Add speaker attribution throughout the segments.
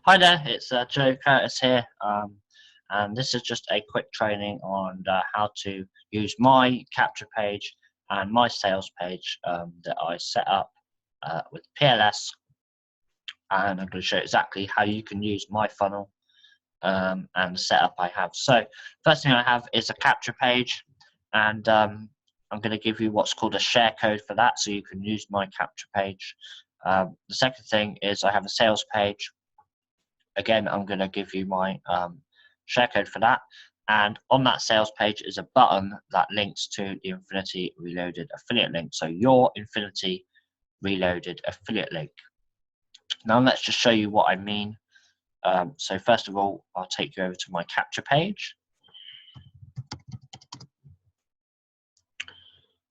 Speaker 1: Hi there, it's Joe Curtis here, and this is just a quick training on how to use my capture page and my sales page that I set up with PLS, and I'm going to show you exactly how you can use my funnel and the setup I have. So first thing I have is a capture page, and I'm going to give you what's called a share code for that, so you can use my capture page. The second thing is I have a sales page. Again, I'm going to give you my share code for that. And on that sales page is a button that links to the Infinity Reloaded affiliate link. So your Infinity Reloaded affiliate link. Now let's just show you what I mean. So first of all, I'll take you over to my capture page.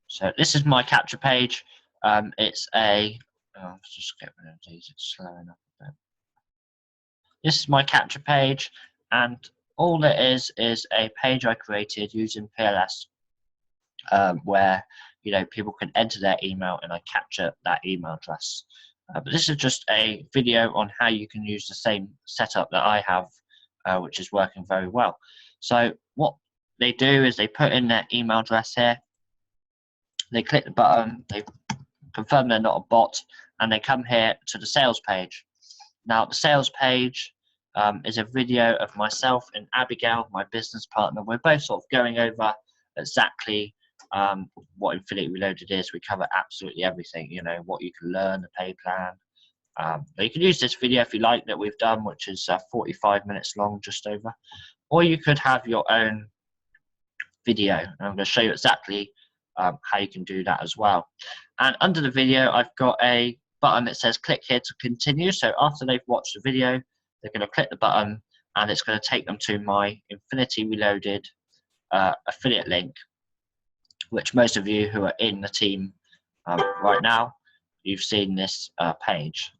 Speaker 1: So this is my capture page. It's a, let's just get rid of these, it's slow enough a bit. This is my capture page, and all it is a page I created using PLS, where people can enter their email and I capture that email address. But this is just a video on how you can use the same setup that I have, which is working very well. So what they do is they put in their email address here, they click the button, they confirm they're not a bot, and they come here to the sales page. Now the sales page is a video of myself and Abigail, my business partner. We're both sort of going over exactly what Infinity Reloaded is. We cover absolutely everything, what you can learn, the pay plan. You can use this video if you like that we've done, which is 45 minutes long, just over. Or you could have your own video. And I'm going to show you exactly how you can do that as well. And under the video, I've got a button that says click here to continue. So after they've watched the video, they're going to click the button and it's going to take them to my Infinity Reloaded affiliate link, which most of you who are in the team right now, you've seen this page.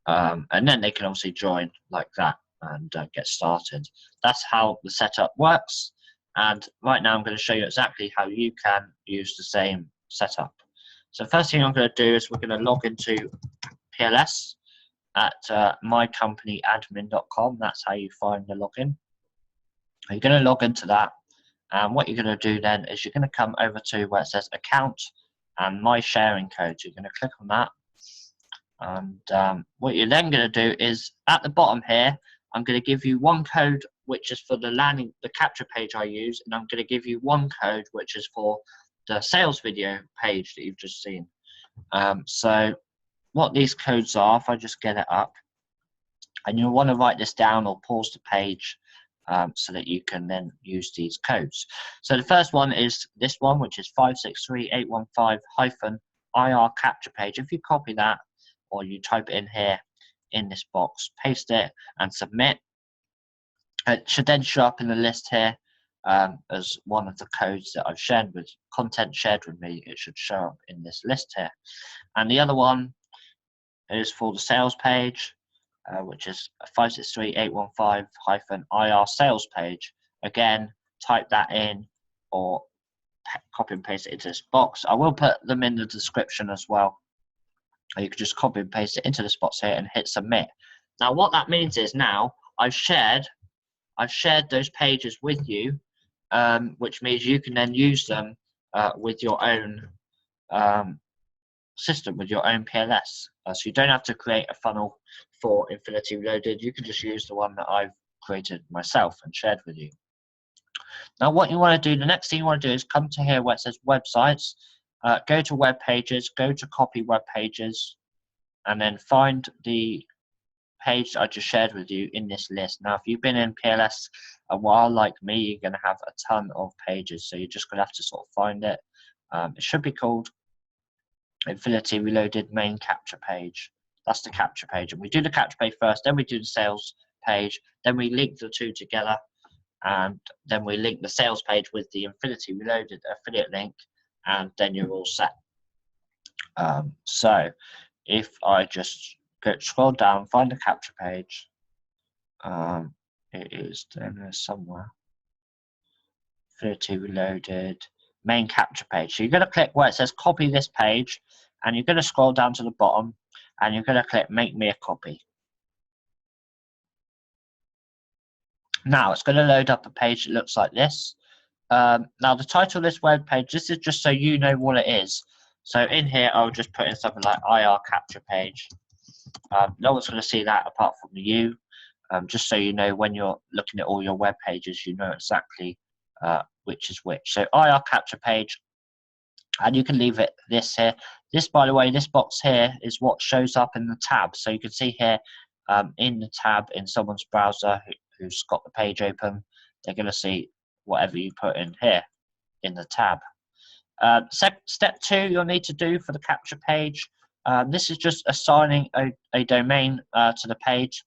Speaker 1: And then they can obviously join like that and get started. That's how the setup works. And right now I'm going to show you exactly how you can use the same setup. So first thing I'm going to do is we're going to log into PLS at mycompanyadmin.com. That's how you find the login. You're going to log into that, and what you're going to do then is you're going to come over to where it says account and my sharing code. So you're going to click on that, and what you're then going to do is at the bottom here, I'm going to give you one code which is for the capture page I use, and I'm going to give you one code which is for the sales video page that you've just seen. So what these codes are, if I just get it up, and you'll want to write this down or pause the page so that you can then use these codes. So the first one is this one, which is 563815-IR capture page. If you copy that or you type it in here in this box, paste it and submit, it should then show up in the list here as one of the codes that I've shared with, content shared with me. It should show up in this list here. And the other one is for the sales page, which is 563815-IR sales page. Again, type that in or copy and paste it into this box. I will put them in the description as well. You can just copy and paste it into this box here and hit submit. Now what that means is now I've shared those pages with you, which means you can then use them with your own system, with your own PLS. So you don't have to create a funnel for Infinity Reloaded. You can just use the one that I've created myself and shared with you. Now what you want to do, the next thing you want to do is come to here where it says websites, go to web pages, go to copy web pages, and then find the page that I just shared with you in this list. Now if you've been in PLS a while like me, you're going to have a ton of pages, so you're just going to have to sort of find it. It should be called Infinity Reloaded main capture page. That's the capture page, and we do the capture page first, then we do the sales page, then we link the two together, and then we link the sales page with the Infinity Reloaded affiliate link, and then you're all set. So if I just scroll down, find the capture page, it is down there somewhere. Infinity Reloaded main capture page. So you're going to click where it says copy this page, and you're going to scroll down to the bottom, and you're going to click make me a copy. Now it's going to load up a page that looks like this. Now the title of this web page, this is just so you know what it is. So in here, I'll just put in something like IR capture page. No one's going to see that apart from you. Just so you know, when you're looking at all your web pages, you know exactly which is which. So IR capture page, and you can leave it this here. This, by the way, this box here is what shows up in the tab. So you can see here in the tab in someone's browser who's got the page open, they're going to see whatever you put in here in the tab. Step 2 you'll need to do for the capture page. This is just assigning a domain to the page,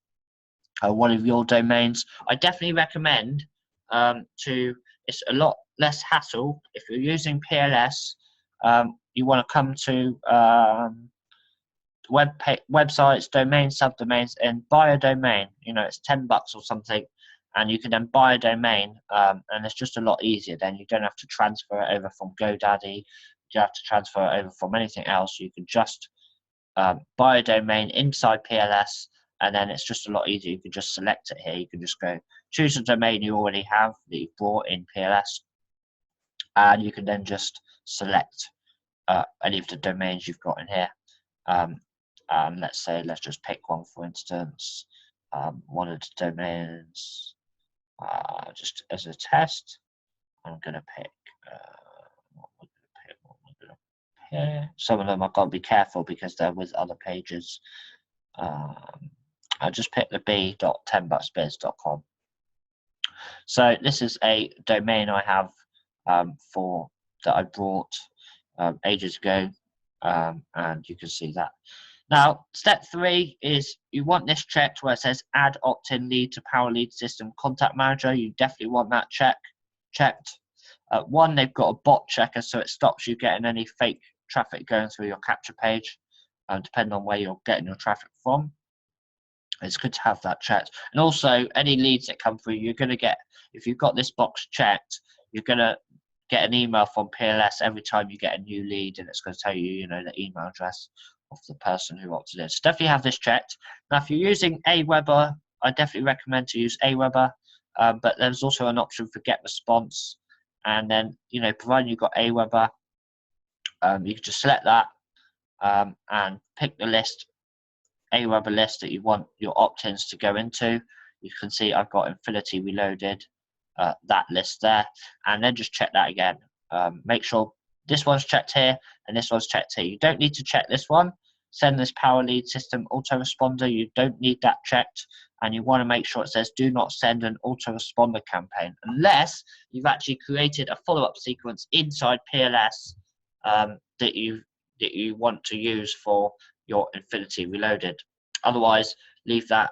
Speaker 1: one of your domains. I definitely recommend it's a lot less hassle. If you're using PLS, you want to come to websites, domains, subdomains, and buy a domain. You know, it's $10 or something, and you can then buy a domain, and it's just a lot easier. Then you don't have to transfer it over from GoDaddy. You don't have to transfer it over from anything else. You can just buy a domain inside PLS, and then it's just a lot easier. You can just select it here. You can just go choose a domain you already have that you've brought in PLS, and you can then just select any of the domains you've got in here. Let's just pick one, for instance, one of the domains, just as a test. I'm going to pick, some of them I've got to be careful because they're with other pages. I'll just pick the b.10bucksbiz.com. So this is a domain I have that I brought ages ago, and you can see that. Now, step 3 is you want this checked where it says add opt-in lead to Power Lead System Contact Manager. You definitely want that checked. One, they've got a bot checker, so it stops you getting any fake traffic going through your capture page, depending on where you're getting your traffic from. It's good to have that checked. And also, any leads that come through, you're going to get, if you've got this box checked, you're going to get an email from PLS every time you get a new lead, and it's going to tell you, you know, the email address of the person who opted in. So definitely have this checked. Now, if you're using Aweber, I definitely recommend to use Aweber, but there's also an option for get response. And then, you know, providing you've got Aweber, you can just select that and pick the list, Aweber list that you want your opt-ins to go into. You can see I've got Infinity Reloaded, that list there, and then just check that again. Make sure this one's checked here and this one's checked here. You don't need to check this one. Send this Power Lead System autoresponder. You don't need that checked, and you want to make sure it says do not send an autoresponder campaign unless you've actually created a follow-up sequence inside PLS that you want to use for your Infinity Reloaded. Otherwise, leave that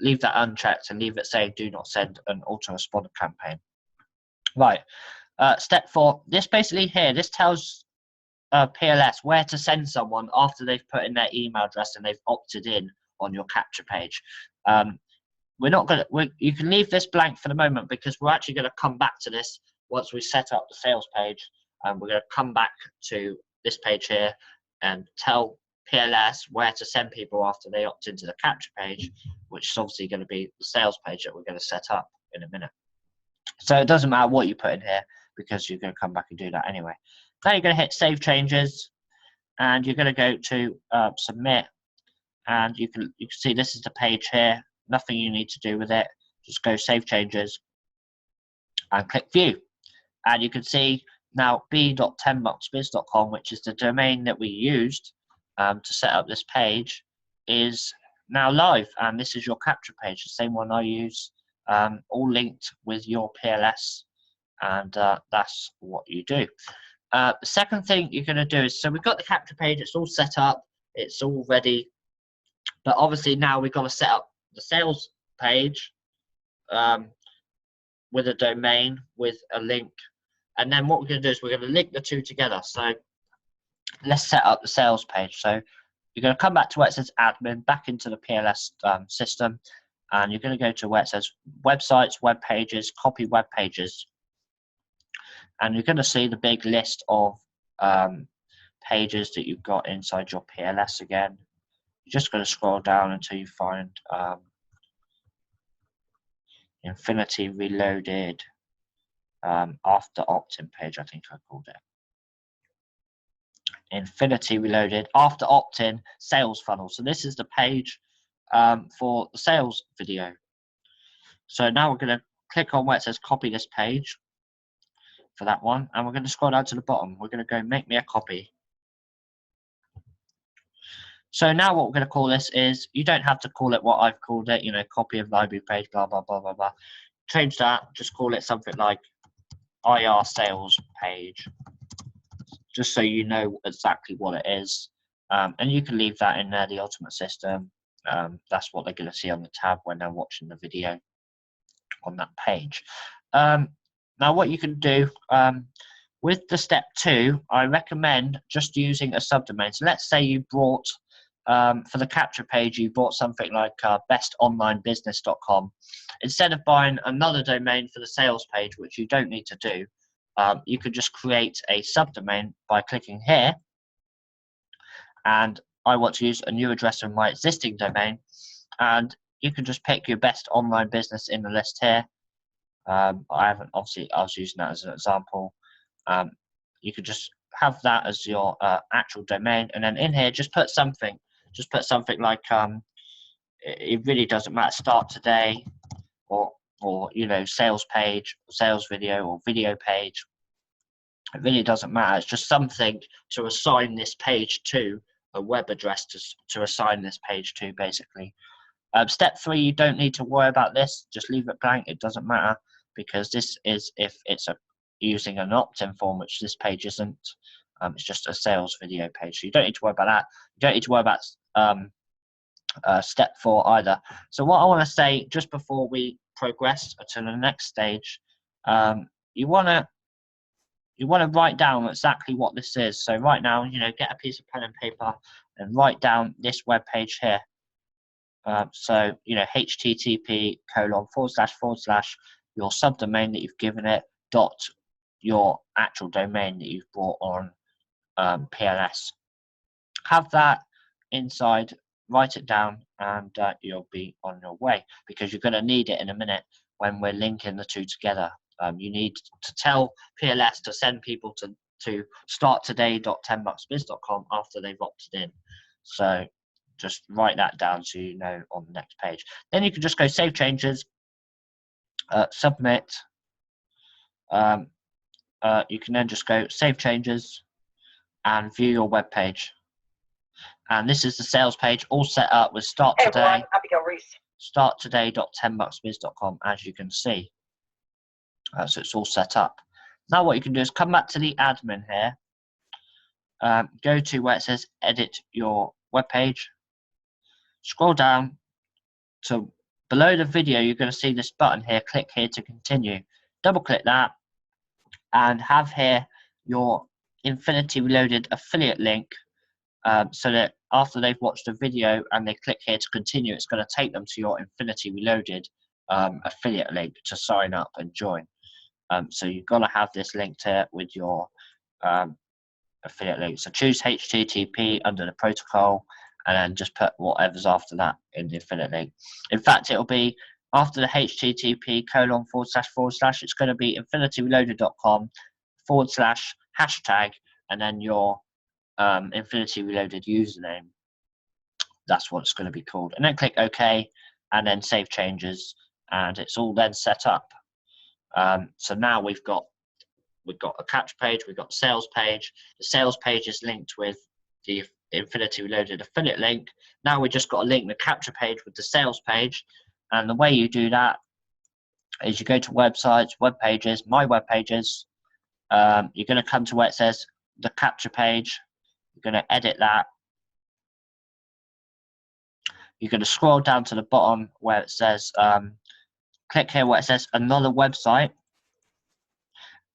Speaker 1: unchecked and leave it saying do not send an autoresponder campaign. Right. Step 4. This basically here, this tells PLS where to send someone after they've put in their email address and they've opted in on your capture page. We're not going to. You can leave this blank for the moment because we're actually going to come back to this once we set up the sales page, and we're going to come back to this page here and tell PLS where to send people after they opt into the capture page, which is obviously going to be the sales page that we're going to set up in a minute. So it doesn't matter what you put in here because you're going to come back and do that anyway. Now you're going to hit Save Changes, and you're going to go to Submit, and you can see this is the page here. Nothing you need to do with it. Just go Save Changes and click View, and you can see now b.10bucksbiz.com, which is the domain that we used to set up this page, is now live, and this is your capture page, the same one I use, all linked with your PLS, and that's what you do. The second thing you're going to do is, so we've got the capture page, it's all set up, it's all ready, but obviously now we've got to set up the sales page with a domain, with a link, and then what we're going to do is we're going to link the two together. So let's set up the sales page. So you're going to come back to where it says admin, back into the PLS system, and you're going to go to where it says websites, web pages, copy web pages, and you're going to see the big list of pages that you've got inside your PLS again. You're just going to scroll down until you find Infinity Reloaded after opt-in page, I think I called it. Infinity Reloaded after opt-in sales funnel. So this is the page for the sales video. So now we're going to click on where it says copy this page for that one, and we're going to scroll down to the bottom. We're going to go make me a copy. So now what we're going to call this is, you don't have to call it what I've called it, you know, copy of library page, blah, blah, blah, blah, blah. Change that, just call it something like IR sales page, just so you know exactly what it is. And you can leave that in there, the ultimate system. That's what they're going to see on the tab when they're watching the video on that page. Now what you can do, with the step 2, I recommend just using a subdomain. So let's say you brought, for the capture page, you bought something like bestonlinebusiness.com. Instead of buying another domain for the sales page, which you don't need to do, you could just create a subdomain by clicking here. And I want to use a new address of my existing domain. And you can just pick your best online business in the list here. I was using that as an example. You could just have that as your actual domain, and then in here just put something like it really doesn't matter, start today, or you know, sales page, sales video, or video page. It really doesn't matter. It's just something to assign this page to, a web address to assign this page to, basically. Step 3, you don't need to worry about this. Just leave it blank. It doesn't matter, because this is if it's using an opt-in form, which this page isn't. It's just a sales video page, so you don't need to worry about that. You don't need to worry about step 4 either. So what I want to say just before we progress to the next stage, you want to write down exactly what this is. So right now, you know, get a piece of pen and paper and write down this web page here. So, you know, http:// your subdomain that you've given it, dot your actual domain that you've brought on PLS. Have that inside, write it down, and you'll be on your way, because you're going to need it in a minute when we're linking the two together. You need to tell PLS to send people to starttoday.10bucksbiz.com after they've opted in. So just write that down so you know on the next page. Then you can just go save changes, submit. You can then just go save changes and view your web page. And this is the sales page all set up with start today. Hey everyone, Abigail Reese. Starttoday.10bucksbiz.com, as you can see. So it's all set up. Now what you can do is come back to the admin here. Go to where it says edit your web page. Scroll down to below the video. You're going to see this button here. Click here to continue. Double click that and have here your Infinity Reloaded affiliate link, so that after they've watched the video and they click here to continue, it's going to take them to your Infinity Reloaded affiliate link to sign up and join. So you've got to have this linked here with your affiliate link. So choose HTTP under the protocol, and then just put whatever's after that in the affiliate link. In fact, it'll be after the HTTP:// it's going to be infinityreloaded.com /# and then your Infinity Reloaded username. That's what it's going to be called. And then click OK, and then save changes, and it's all then set up. So now we've got a capture page, we've got a sales page. The sales page is linked with the Infinity Reloaded affiliate link. Now we just got to link the capture page with the sales page. And the way you do that is you go to websites, web pages, my web pages. You're going to come to where it says the capture page. You're going to edit that. You're going to scroll down to the bottom where it says, click here where it says another website.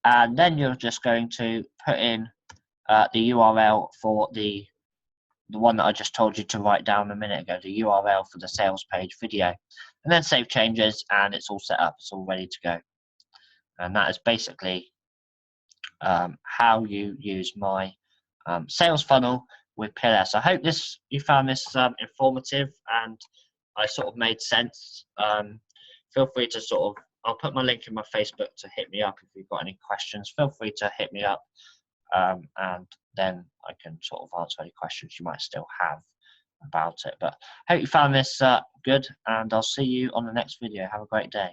Speaker 1: And then you're just going to put in the URL for the one that I just told you to write down a minute ago, the URL for the sales page video. And then save changes, and it's all set up. It's all ready to go. And that is basically how you use my sales funnel with PLS. I hope you found this informative, and I sort of made sense. feel free to sort of, I'll put my link in my Facebook to hit me up if you've got any questions. Feel free to hit me up, and then I can sort of answer any questions you might still have about it. But hope you found this good, and I'll see you on the next video. Have a great day.